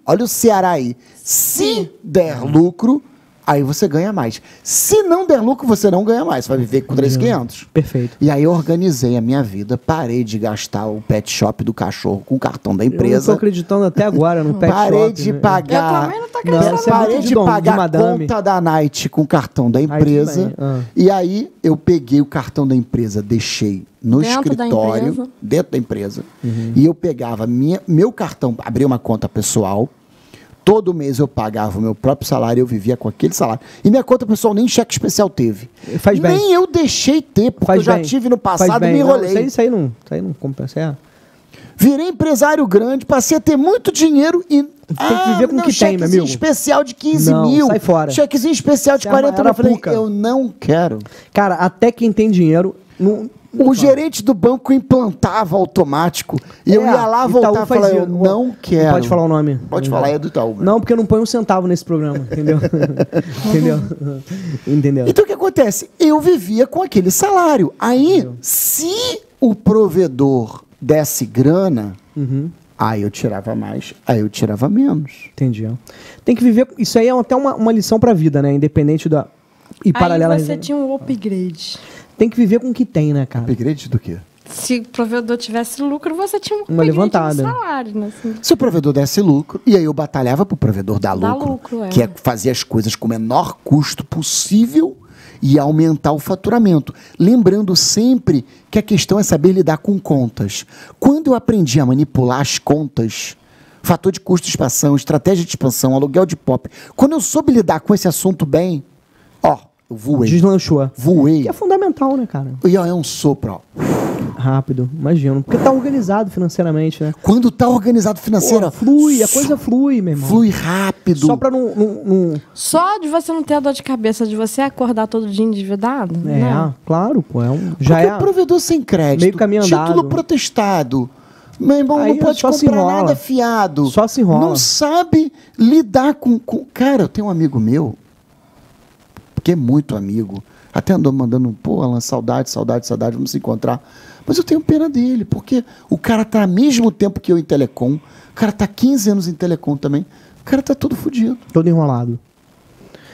olha o Ceará aí, se der lucro, aí você ganha mais. Se não der lucro, você não ganha mais. Você vai viver com 3.500.
Perfeito.
E aí eu organizei a minha vida, parei de gastar o pet shop do cachorro com o cartão da
Eu não tô
empresa.
acreditando até agora no pet
Parei
shop,
de
né?
pagar.
Eu também não tô
Não,
acreditando.
você é
Parei
muito
de
de
pagar a
madame.
conta da Night com o cartão da empresa.
tudo bem. Ah.
E aí eu peguei o cartão da empresa, deixei no
Dentro da
escritório,
empresa.
dentro da empresa. E eu pegava meu cartão, abria uma conta pessoal. Todo mês eu pagava o meu próprio salário, eu vivia com aquele salário. E minha conta pessoal nem cheque especial teve.
Faz bem.
Nem eu deixei ter, porque
Faz
eu já
bem.
tive no
Faz
passado e
bem.
me
Não,
enrolei.
Isso aí não compensa. É.
Virei empresário grande, passei a ter muito dinheiro e.
Tem que viver com o que tem, meu amigo.
Especial de 15
Não,
mil.
sai fora.
Chequezinho especial de
Você
40 mil.
era
Eu falei,
puca.
eu não quero.
Cara, até quem tem dinheiro...
O gerente do banco implantava automático. E eu ia lá,
Itaú
voltar e falar,
fazia.
eu não quero.
Pode falar o nome.
Pode falar, é do Itaú.
Não, porque eu não ponho um centavo nesse programa, entendeu? Entendeu?
Então o que acontece? Eu vivia com aquele salário. Aí, se o provedor desse grana, aí eu tirava mais, aí eu tirava menos.
Entendi. Tem que viver... Isso aí é até uma lição pra vida, né? Independente da... E paralela...
Aí você tinha um upgrade.
tem que viver com o que tem, né, cara?
Upgrade do quê?
Se o provedor tivesse lucro, você tinha um
Uma
upgrade
levantada.
no salário, né? Assim.
Se o provedor desse lucro, e aí eu batalhava pro provedor dar
Dar
lucro,
lucro, é.
que é fazer as coisas com o menor custo possível e aumentar o faturamento. Lembrando sempre que a questão é saber lidar com contas. Quando eu aprendi a manipular as contas, fator de custo de expansão, estratégia de expansão, aluguel de POP, quando eu soube lidar com esse assunto bem, ó, eu voei.
Deslanchou.
Voei.
Que é fundamental, né, cara?
E ó, é um sopro, ó.
Rápido, imagino. Porque tá organizado financeiramente, né?
Quando tá organizado financeiro,
Pô, flui, a coisa flui, meu irmão.
flui rápido.
Só pra não...
Só de você não ter a dor de cabeça de você acordar todo dia endividado?
É,
né?
claro, pô. Já
Porque
é...
o provedor sem crédito,
meio caminho andado.
título protestado, meu irmão,
Aí
não pode
só se
comprar
enrola.
nada fiado.
Só se enrola.
Não sabe lidar com... Cara, eu tenho um amigo meu, que é muito amigo, até andou mandando, pô, Alan, saudade, vamos se encontrar. Mas eu tenho pena dele, porque o cara tá ao mesmo tempo que eu em telecom, o cara tá 15 anos em telecom também, o cara tá todo fodido.
Todo enrolado.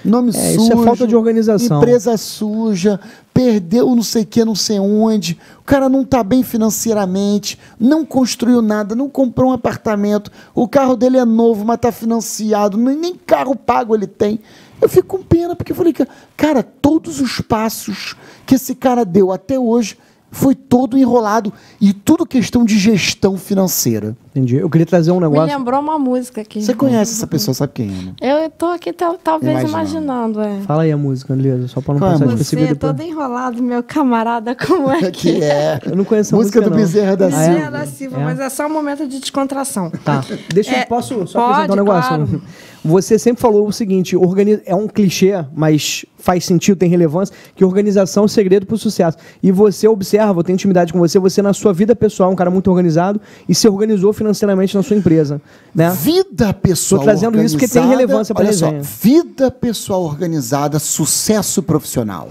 Nome
É,
sujo.
isso é falta de organização.
Empresa suja, perdeu não sei o que, não sei onde. O cara não tá bem financeiramente, não construiu nada, não comprou um apartamento. O carro dele é novo, mas tá financiado, nem carro pago ele tem. Eu fico com pena, porque eu falei, cara, todos os passos que esse cara deu até hoje foi todo enrolado. E tudo questão de gestão financeira.
Entendi. Eu queria trazer um
Me
negócio...
lembrou uma música aqui.
Você conhece essa pessoa, sabe quem é, né?
Eu tô aqui talvez
Imaginando.
imaginando.
Fala aí a música, Andresa, só pra não
Qual é a
passar
música?
despercebido
Você,
depois.
todo enrolado, meu camarada, como é que
Que é.
Eu não conheço a
Música
música,
do
não.
Bezerra da
Ah,
Silva.
é?
Bezerra da Silva,
É.
mas é só um momento de descontração.
Tá. Deixa eu posso só
pode,
apresentar um negócio?
claro.
Você sempre falou o seguinte, é um clichê, mas faz sentido, tem relevância, que organização é o segredo para o sucesso. E você observa, eu tenho intimidade com você na sua vida pessoal é um cara muito organizado e se organizou financeiramente na sua empresa. Né?
Vida pessoal
Tô trazendo isso porque tem
organizada,
relevância pra
olha só,
resenha.
vida pessoal organizada, sucesso profissional.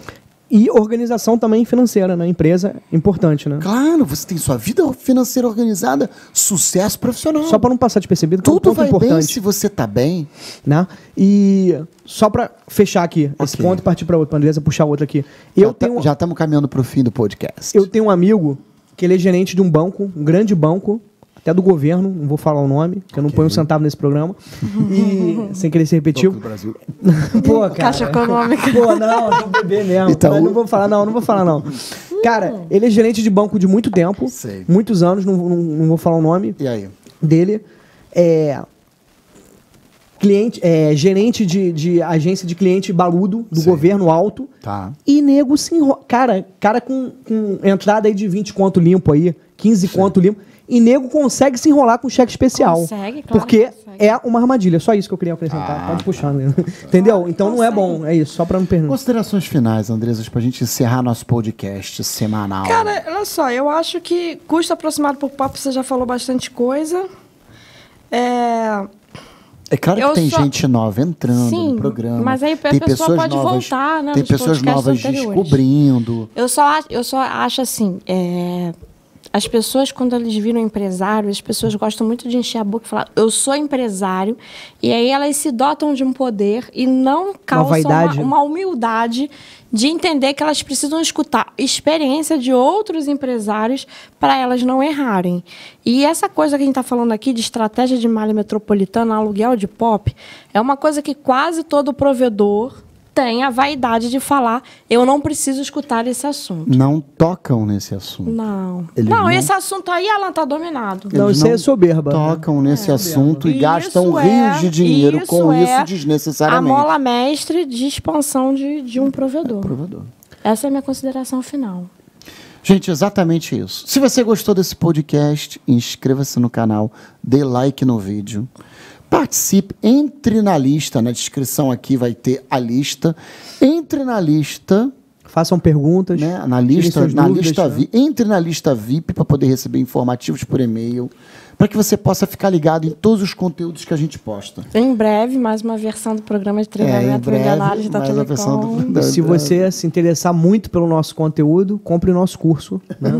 E organização também financeira na empresa, importante, né?
Claro, você tem sua vida financeira organizada, sucesso profissional.
Só para não passar despercebido, que é um
Tudo
ponto
vai bem
importante.
se você tá bem.
Né? E só para fechar aqui esse
Ok.
ponto e partir para outro, para Andresa puxar outro aqui.
Já estamos caminhando para o fim do podcast.
Eu tenho um amigo que ele é gerente de um banco, um grande banco, até do governo, não vou falar o nome, que eu não ponho um centavo nesse programa. E sem querer ser repetitivo.
do Brasil.
Pô, cara.
Caixa Econômica.
Pô, não, eu vou beber mesmo.
Itaú.
Mas não vou falar não. Cara, ele é gerente de banco de muito tempo,
Sei.
muitos anos, não vou falar o nome
E aí?
dele. Gerente de agência de cliente baludo do
Sei.
governo alto.
Tá.
E nego se enrola. Cara com entrada aí de 20 conto limpo aí, 15 conto limpo. E nego consegue se enrolar com cheque especial.
Consegue, claro
Porque
que consegue.
é uma armadilha. Só isso que eu queria acrescentar. Pode puxar, né? Entendeu? Então não é bom. É isso, só pra não perder.
Considerações finais, Andresa, pra gente encerrar nosso podcast semanal.
Cara, olha só, eu acho que custo aproximado por papo, você já falou bastante coisa.
É claro que
eu
tem
só-
gente nova entrando
Sim,
no programa.
mas aí a
tem
pessoa
pessoas
pode
novas,
voltar, né,
tem
nos
pessoas
podcasts
novas
anteriores.
descobrindo.
Eu só acho assim, as pessoas, quando eles viram empresário, as pessoas gostam muito de encher a boca e falar, eu sou empresário, e aí elas se dotam de um poder e não causam
vaidade.
uma humildade de entender que elas precisam escutar experiência de outros empresários para elas não errarem. E essa coisa que a gente está falando aqui de estratégia de malha metropolitana, aluguel de POP, é uma coisa que quase todo provedor tem a vaidade de falar, eu não preciso escutar esse assunto.
Não tocam nesse assunto.
Não.
Eles
Não,
não-
esse assunto aí, Alan, tá dominado.
Não,
Eles
isso aí é soberba.
Tocam nesse assunto e
Isso
gastam
é-
rios de dinheiro com
é
isso
A
desnecessariamente.
mola mestre de expansão de um provedor.
Provador.
Essa é a minha consideração final.
Gente, exatamente isso. Se você gostou desse podcast, inscreva-se no canal, dê like no vídeo. Participe, entre na lista, na descrição aqui vai ter a lista. Entre na lista,
Façam perguntas.
né?
tirem suas dúvidas, né?
Entre na lista VIP para poder receber informativos por e-mail. para que você possa ficar ligado em todos os conteúdos que a gente posta.
Em breve, mais uma versão do programa de treinamento milionários da
mais uma versão
Telecom.
E se você se interessar muito pelo nosso conteúdo, compre o nosso curso. Né?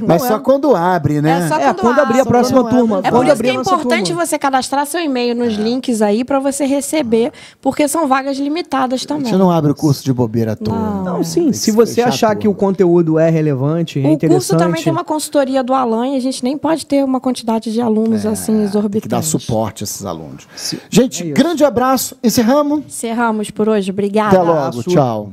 Mas só quando abre, né?
É só
Quando abrir a próxima turma.
É
Quando
por isso que
abrir
é
a nossa
importante
turma.
você cadastrar seu e-mail nos links aí para você receber, porque são vagas limitadas
A
também.
gente não abre o curso de bobeira à toa.
Não.
Não, sim.
Tem que
Se você
fechar
achar que o
tudo.
conteúdo é relevante, é
O
interessante...
curso também tem uma consultoria do Alan e a gente nem pode ter uma quantidade de alunos assim exorbitantes.
Tem que dar suporte a esses alunos.
É
Gente,
isso.
grande abraço. Encerramos.
Encerramos por hoje. Obrigada.
Até logo. Tchau.